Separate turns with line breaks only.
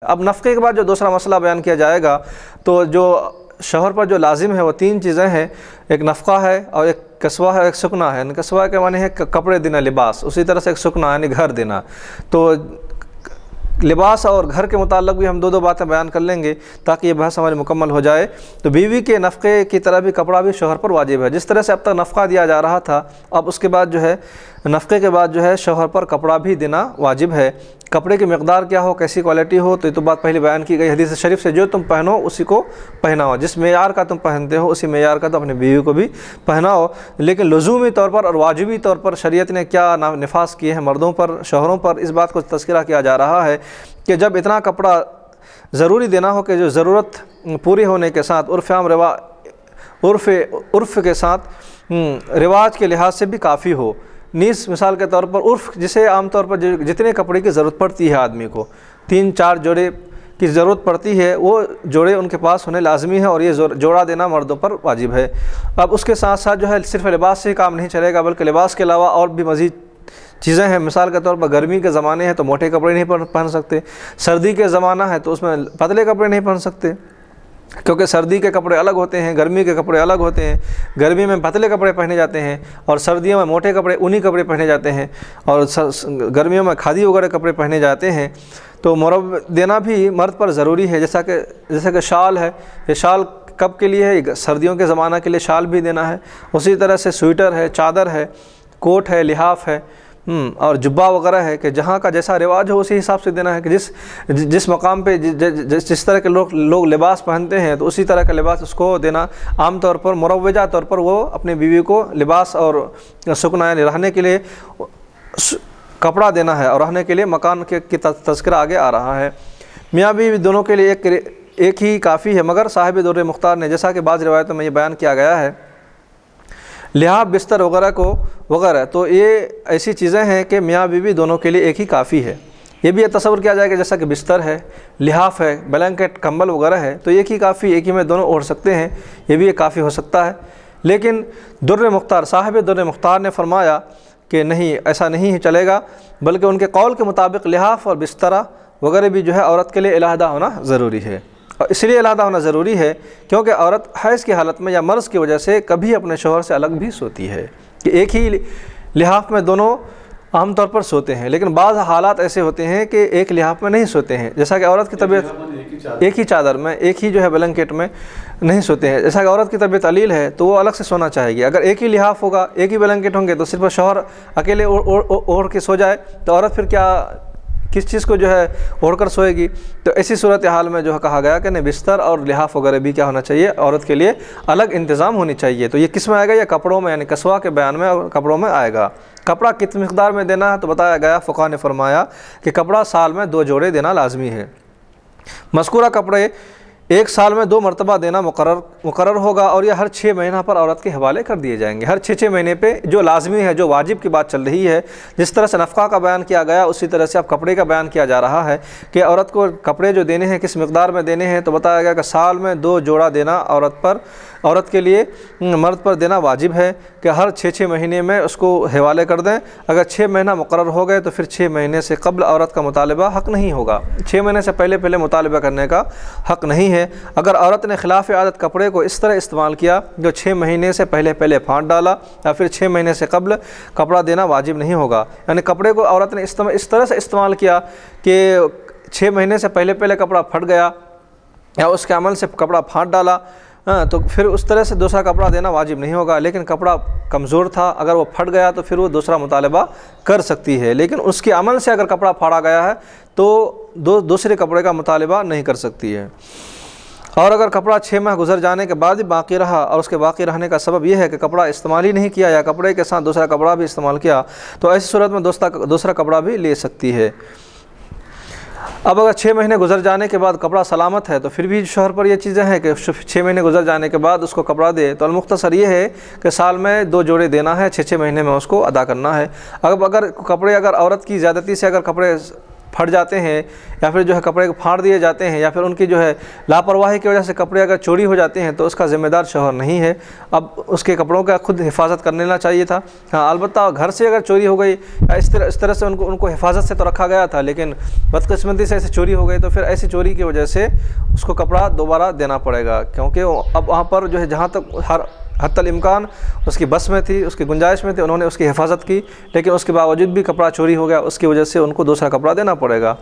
اب نفقے کے بعد جو دوسرا مسئلہ بیان کیا جائے گا تو جو شوہر پر جو لازم ہے وہ تین چیزیں ہیں، ایک نفقہ ہے اور ایک کسوہ ہے، ایک سکنا ہے۔ کسوہ کے معنی ہے کپڑے دینا، لباس، اسی طرح سے ایک سکنا یعنی گھر دینا۔ تو لباس اور گھر کے متعلق بھی ہم دو باتیں بیان کر لیں گے تاکہ یہ بحث ہماری مکمل ہو جائے۔ تو بیوی کے نفقے کی طرح بھی کپڑا بھی شوہر پر واجب ہے، جس طرح سے اب تک نفقہ دیا جا رہا تھا، اب اس کے بعد جو ہے نفقے کے بعد جو ہے شوہر پر کپڑا بھی دینا واجب ہے۔ کپڑے کی مقدار کیا ہو، کیسی کوالٹی ہو، تو یہ تو بات پہلے بیان کی گئی حدیث شریف سے، جو تم پہنو اسی کو پہناؤ، جس معیار کا تم پہنتے ہو اسی معیار کا تو اپنی بیوی کو بھی پہناؤ۔ لیکن لزومی طور پر اور واجبی طور پر شریعت نے کیا نفاذ کیے ہیں مردوں پر، شوہروں پر، اس بات کو تذکرہ کیا جا رہا ہے کہ جب اتنا کپڑا ضروری دینا ہو کہ جو ضرورت پوری ہونے کے ساتھ عرف کے ساتھ رواج کے لحاظ سے بھی کافی ہو۔ نیز مثال کے طور پر عرف جسے عام طور پر جتنے کپڑے کی ضرورت پڑتی ہے آدمی کو، 3-4 جوڑے کی ضرورت پڑتی ہے، وہ جوڑے ان کے پاس ہونے لازمی ہے اور یہ جوڑا دینا مردوں پر واجب ہے۔ اب اس کے ساتھ ساتھ جو ہے صرف لباس سے کام نہیں چلے گا، بلکہ لباس کے علاوہ اور بھی مزید چیزیں ہیں۔ مثال کے طور پر گرمی کے زمانے ہیں تو موٹے کپڑے نہیں پہن سکتے، سردی کے زمانہ ہے تو اس میں پتلے کپڑے نہیں پہن سکتے، کیونکہ سردی کے کپڑے الگ ہوتے ہیں، گرمی کے کپڑے الگ ہوتے ہیں۔ گرمی میں پتلے کپڑے پہنے جاتے ہیں اور سردیوں میں موٹے کپڑے اونی کپڑے پہنے جاتے ہیں، اور گرمیوں میں کھادی وغیرہ کپڑے پہنے جاتے ہیں۔ تو مرو دینا بھی مرد پر ضروری ہے، جیسا کہ شال ہے، یہ شال کب کے لیے ہے؟ سردیوں کے زمانہ کے لیے شال بھی دینا ہے۔ اسی طرح سے سویٹر ہے، چادر ہے، کوٹ ہے، لحاف ہے اور جبہ وغیرہ ہے کہ جہاں کا جیسا رواج ہو اسی حساب سے دینا ہے کہ جس مقام پہ جس طرح کے لوگ لباس پہنتے ہیں تو اسی طرح کا لباس اس کو دینا۔ عام طور پر مروجہ طور پر وہ اپنی بیوی کو لباس اور سکنا یعنی رہنے کے لیے کپڑا دینا ہے، اور رہنے کے لیے مکان کی تذکرہ آگے آ رہا ہے۔ میاں بیوی دونوں کے لیے ایک ہی کافی ہے، مگر صاحب در مختار نے جیسا کہ بعض روایتوں میں یہ بیان کیا گیا ہے، لحاف، بستر وغیرہ تو یہ ایسی چیزیں ہیں کہ میاں بیوی دونوں کے لیے ایک ہی کافی ہے۔ یہ بھی تصور کیا جائے کہ جیسا کہ بستر ہے، لحاف ہے، بلینکٹ، کمبل وغیرہ ہے تو ایک ہی کافی، ایک ہی میں دونوں اوڑھ سکتے ہیں، یہ بھی ایک کافی ہو سکتا ہے۔ لیکن صاحب در مختار نے فرمایا کہ نہیں، ایسا نہیں چلے گا، بلکہ ان کے قول کے مطابق لحاف اور بسترہ وغیرہ بھی جو ہے عورت کے لیے علیحدہ ہونا ضروری ہے۔ اور اس لیے علیحدہ ہونا ضروری ہے کیونکہ عورت حیض کی حالت میں یا مرض کی وجہ سے کبھی اپنے شوہر سے الگ بھی سوتی ہے، کہ ایک ہی لحاف میں دونوں عام طور پر سوتے ہیں، لیکن بعض حالات ایسے ہوتے ہیں کہ ایک لحاف میں نہیں سوتے ہیں، جیسا کہ عورت کی طبیعت ایک ہی چادر میں، ایک ہی جو ہے بلینکٹ میں نہیں سوتے ہیں۔ جیسا کہ عورت کی طبیعت علیل ہے تو وہ الگ سے سونا چاہے گی، اگر ایک ہی لحاف ہوگا، ایک ہی بلینکٹ ہوں گے تو صرف شوہر اکیلے اوڑھ کے سو جائے تو عورت پھر کس چیز کو جو ہے اوڑھ کر سوئے گی؟ تو ایسی صورتحال میں جو ہے کہا گیا کہ بستر اور لحاف وغیرہ بھی کیا ہونا چاہیے، عورت کے لیے الگ انتظام ہونی چاہیے۔ تو یہ کس میں آئے گا؟ یا کپڑوں میں، یعنی کسوہ کے بیان میں اور کپڑوں میں آئے گا۔ کپڑا کس مقدار میں دینا ہے تو بتایا گیا، فقہاء نے فرمایا کہ کپڑا سال میں 2 جوڑے دینا لازمی ہے۔ مذکورہ کپڑے ایک سال میں 2 مرتبہ دینا مقرر ہوگا، اور یہ ہر 6 مہینہ پر عورت کے حوالے کر دیے جائیں گے۔ ہر 6 مہینے پہ جو لازمی ہے، جو واجب کی بات چل رہی ہے، جس طرح سے نفقہ کا بیان کیا گیا اسی طرح سے اب کپڑے کا بیان کیا جا رہا ہے کہ عورت کو کپڑے جو دینے ہیں کس مقدار میں دینے ہیں، تو بتایا گیا کہ سال میں 2 جوڑا دینا عورت کے لیے مرد پر دینا واجب ہے کہ ہر 6 مہینے میں اس کو حوالے کر دیں۔ اگر 6 مہینہ مقرر ہو گئے تو پھر 6 مہینے سے قبل عورت کا مطالبہ حق نہیں ہوگا، 6 مہینے سے پہلے مطالبہ کرنے کا حق نہیں ہے۔ اگر عورت نے خلاف عادت کپڑے کو اس طرح استعمال کیا جو 6 مہینے سے پہلے پھاٹ ڈالا یا پھر 6 مہینے سے قبل، کپڑا دینا واجب نہیں ہوگا۔ یعنی کپڑے کو عورت نے اس طرح سے استعمال کیا کہ 6 مہینے سے پہلے کپڑا پھٹ گیا یا اس کے عمل سے کپڑا پھاٹ ڈالا، تو پھر اس طرح سے دوسرا کپڑا دینا واجب نہیں ہوگا۔ لیکن کپڑا کمزور تھا، اگر وہ پھٹ گیا تو پھر وہ دوسرا مطالبہ کر سکتی ہے، لیکن اس کے عمل سے اگر کپڑا پھاڑا گیا ہے تو دوسرے کپڑے کا مطالبہ نہیں کر سکتی ہے۔ اور اگر کپڑا 6 ماہ گزر جانے کے بعد بھی باقی رہا، اور اس کے باقی رہنے کا سبب یہ ہے کہ کپڑا استعمال ہی نہیں کیا یا کپڑے کے ساتھ دوسرا کپڑا بھی استعمال کیا، تو ایسی صورت میں دوسرا کپڑا بھی لے سکتی ہے۔ اب اگر 6 مہینے گزر جانے کے بعد کپڑا سلامت ہے تو پھر بھی شوہر پر یہ چیزیں ہیں کہ 6 مہینے گزر جانے کے بعد اس کو کپڑا دے، تو المختصر یہ ہے کہ سال میں 2 جوڑے دینا ہے، 6 مہینے میں اس کو ادا کرنا ہے۔ اگر عورت کی زیادتی سے اگر کپڑے پھٹ جاتے ہیں یا پھر جو ہے کپڑے کو پھاڑ دیے جاتے ہیں یا پھر ان کی جو ہے لاپرواہی کی وجہ سے کپڑے اگر چوری ہو جاتے ہیں تو اس کا ذمہ دار شوہر نہیں ہے، اب اس کے کپڑوں کا خود حفاظت کر لینا چاہیے تھا۔ ہاں البتہ گھر سے اگر چوری ہو گئی یا اس طرح سے ان کو حفاظت سے تو رکھا گیا تھا، لیکن بدقسمتی سے ایسے چوری ہو گئی تو پھر ایسی چوری کی وجہ سے اس کو کپڑا دوبارہ دینا پڑے گا، کیونکہ اب وہاں پر جو ہے جہاں تک ہر حتی الامکان اس کی بس میں تھی، اس کی گنجائش میں تھی، انہوں نے اس کی حفاظت کی، لیکن اس کے باوجود بھی کپڑا چوری ہو گیا، اس کی وجہ سے ان کو دوسرا کپڑا دینا پڑے گا۔